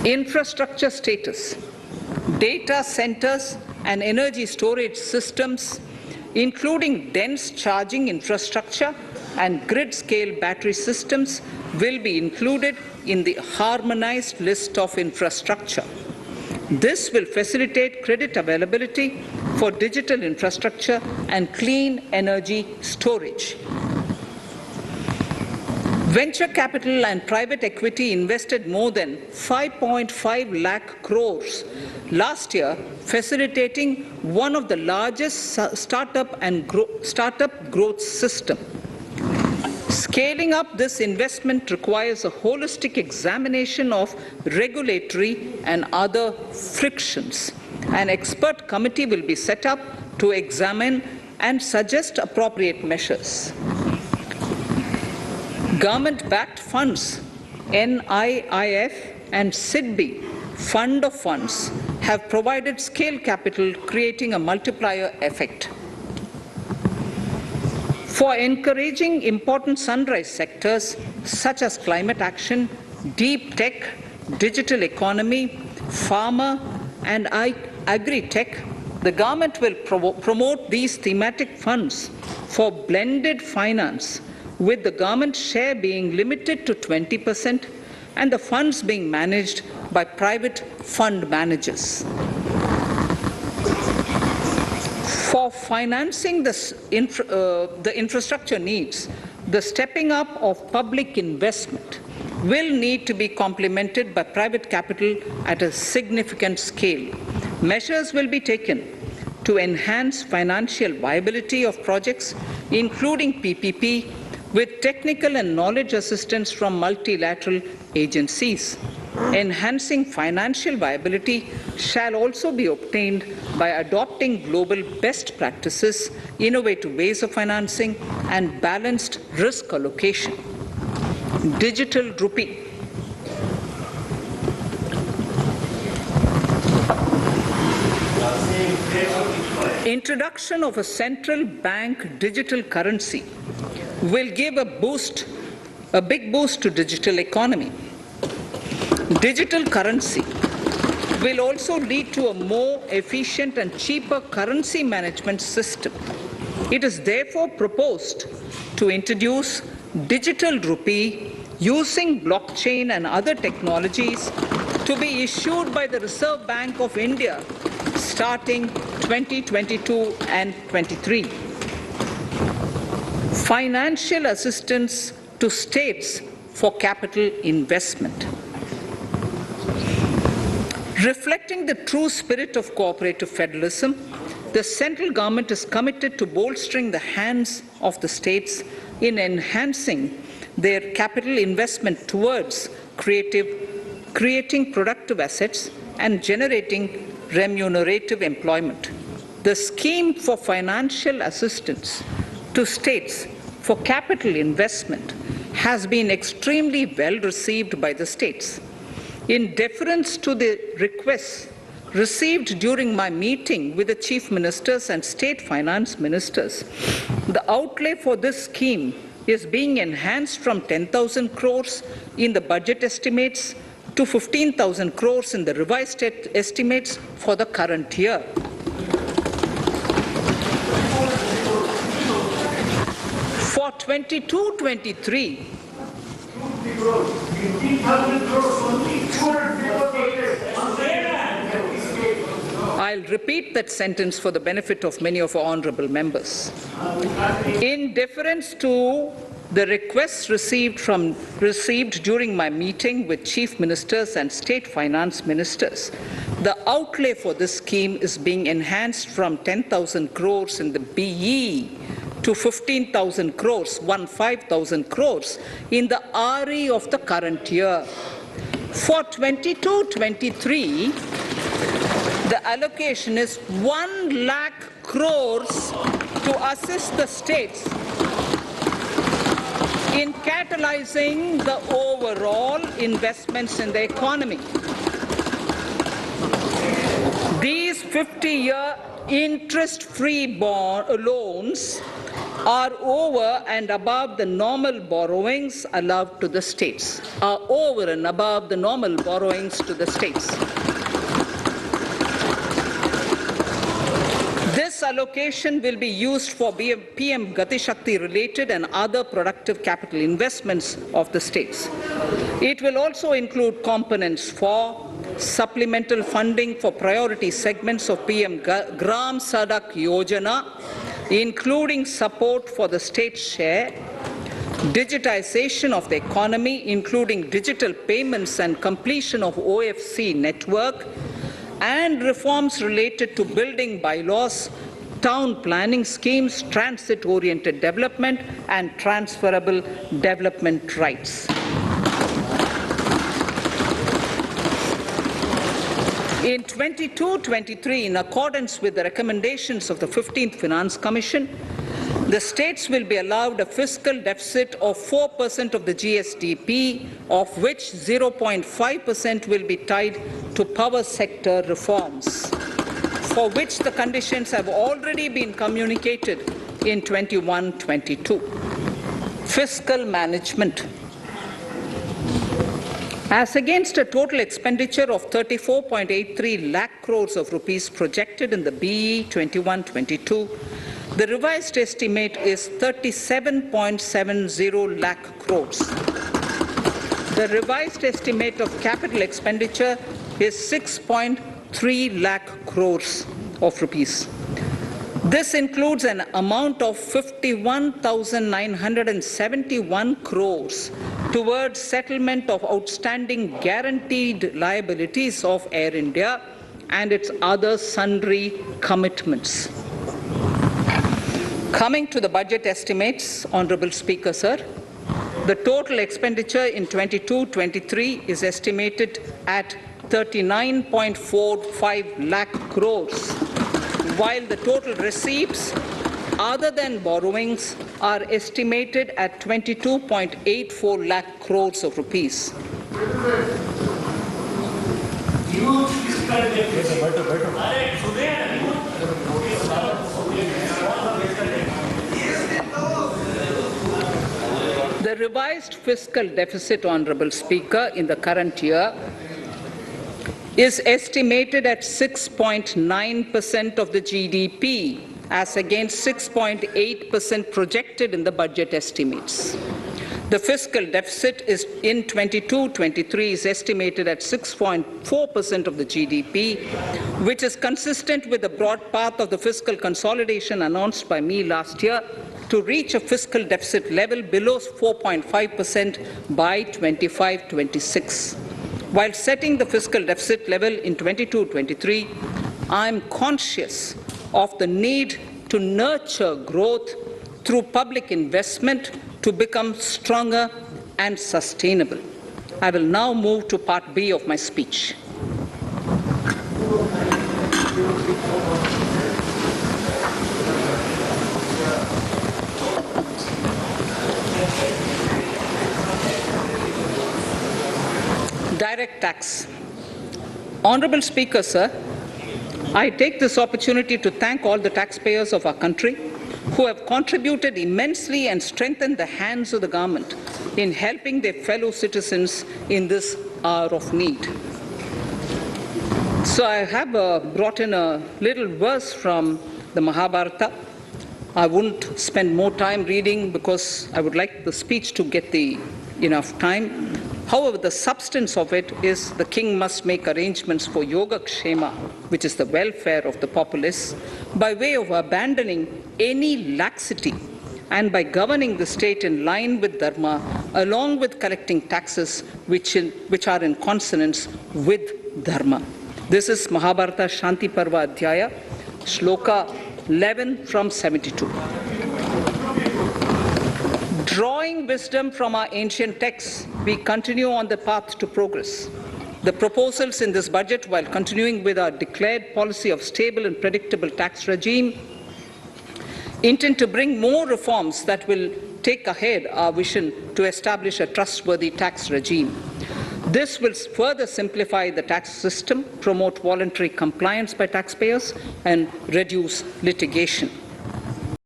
Infrastructure status. Data centers and energy storage systems, including dense charging infrastructure and grid-scale battery systems, will be included in the harmonized list of infrastructure. This will facilitate credit availability for digital infrastructure and clean energy storage. Venture capital and private equity invested more than 5.5 lakh crores last year, facilitating one of the largest startup growth system. Scaling up this investment requires a holistic examination of regulatory and other frictions. An expert committee will be set up to examine and suggest appropriate measures. Government-backed funds, NIIF and SIDBI, Fund of Funds, have provided scale capital, creating a multiplier effect. For encouraging important sunrise sectors such as climate action, deep tech, digital economy, pharma, and agri-tech, the government will promote these thematic funds for blended finance, with the government share being limited to 20% and the funds being managed by private fund managers. For financing the infrastructure needs, the stepping up of public investment will need to be complemented by private capital at a significant scale. Measures will be taken to enhance financial viability of projects, including PPP, with technical and knowledge assistance from multilateral agencies. Enhancing financial viability shall also be obtained by adopting global best practices, innovative ways of financing, and balanced risk allocation. Digital Rupee. Introduction of a central bank digital currency will give a big boost to digital economy. Digital currency will also lead to a more efficient and cheaper currency management system. It is therefore proposed to introduce digital rupee using blockchain and other technologies to be issued by the Reserve Bank of India starting 2022 and 23. Financial assistance to states for capital investment. Reflecting the true spirit of cooperative federalism, the central government is committed to bolstering the hands of the states in enhancing their capital investment towards creating productive assets and generating remunerative employment. The scheme for financial assistance to states for capital investment has been extremely well received by the states. In deference to the requests received during my meeting with the chief ministers and state finance ministers, the outlay for this scheme is being enhanced from 10,000 crores in the budget estimates to 15,000 crores in the revised estimates for the current year. For 22-23, I'll repeat that sentence for the benefit of many of our honourable members. In deference to the requests received during my meeting with chief ministers and state finance ministers, the outlay for this scheme is being enhanced from 10,000 crores in the BE to 15,000 crores, 15,000 crores in the RE of the current year. For 22-23, the allocation is 1 lakh crores to assist the states in catalyzing the overall investments in the economy. These 50-year interest-free loans are over and above the normal borrowings allowed to the states. Are over and above the normal borrowings to the states. This allocation will be used for PM Gati Shakti related and other productive capital investments of the states. It will also include components for supplemental funding for priority segments of PM Gram Sadak Yojana, including support for the state share, digitization of the economy, including digital payments and completion of OFC network, and reforms related to building bylaws, town planning schemes, transit-oriented development, and transferable development rights. In 22-23, in accordance with the recommendations of the 15th Finance Commission, the states will be allowed a fiscal deficit of 4% of the GSDP, of which 0.5% will be tied to power sector reforms, for which the conditions have already been communicated in 21-22. Fiscal management. As against a total expenditure of 34.83 lakh crores of rupees projected in the BE 21-22, the revised estimate is 37.70 lakh crores. The revised estimate of capital expenditure is 6.3 lakh crores of rupees. This includes an amount of 51,971 crores towards settlement of outstanding guaranteed liabilities of Air India and its other sundry commitments. Coming to the budget estimates, Honourable Speaker, sir, the total expenditure in 22-23 is estimated at 39.45 lakh crores, while the total receipts other than borrowings are estimated at 22.84 lakh crores of rupees. The revised fiscal deficit, Honourable Speaker, in the current year is estimated at 6.9% of the GDP, as against 6.8% projected in the budget estimates. The fiscal deficit is in 22-23 is estimated at 6.4% of the GDP, which is consistent with the broad path of the fiscal consolidation announced by me last year to reach a fiscal deficit level below 4.5% by 25-26. While setting the fiscal deficit level in 22-23, I am conscious of the need to nurture growth through public investment to become stronger and sustainable. I will now move to Part B of my speech. Direct tax. Honourable Speaker, sir, I take this opportunity to thank all the taxpayers of our country who have contributed immensely and strengthened the hands of the government in helping their fellow citizens in this hour of need. So I have brought in a little verse from the Mahabharata. I won't spend more time reading because I would like the speech to get enough time. However, the substance of it is the king must make arrangements for yoga kshema, which is the welfare of the populace, by way of abandoning any laxity and by governing the state in line with dharma, along with collecting taxes which are in consonance with dharma. This is Mahabharata Shanti Parva Adhyaya, Shloka 11 from 72. Drawing wisdom from our ancient texts, we continue on the path to progress. The proposals in this budget, while continuing with our declared policy of stable and predictable tax regime, intend to bring more reforms that will take ahead our vision to establish a trustworthy tax regime. This will further simplify the tax system, promote voluntary compliance by taxpayers, and reduce litigation.